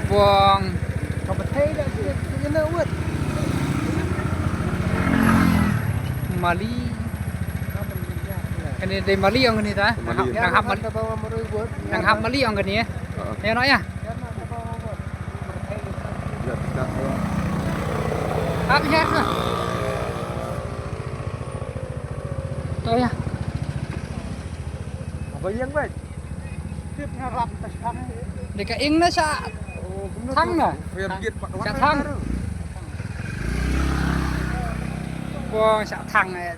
buông còn mà thấy đó cái nữa vượt Mali cái này đây Mali ông cái này ta đang hấp Mali đang hấp Mali ông cái này nghe nói à hấp hết rồi đây à với những vậy tiếp theo làm thằng để cái in nó sẽ thăng nè sẽ thăng buông sẽ thăng này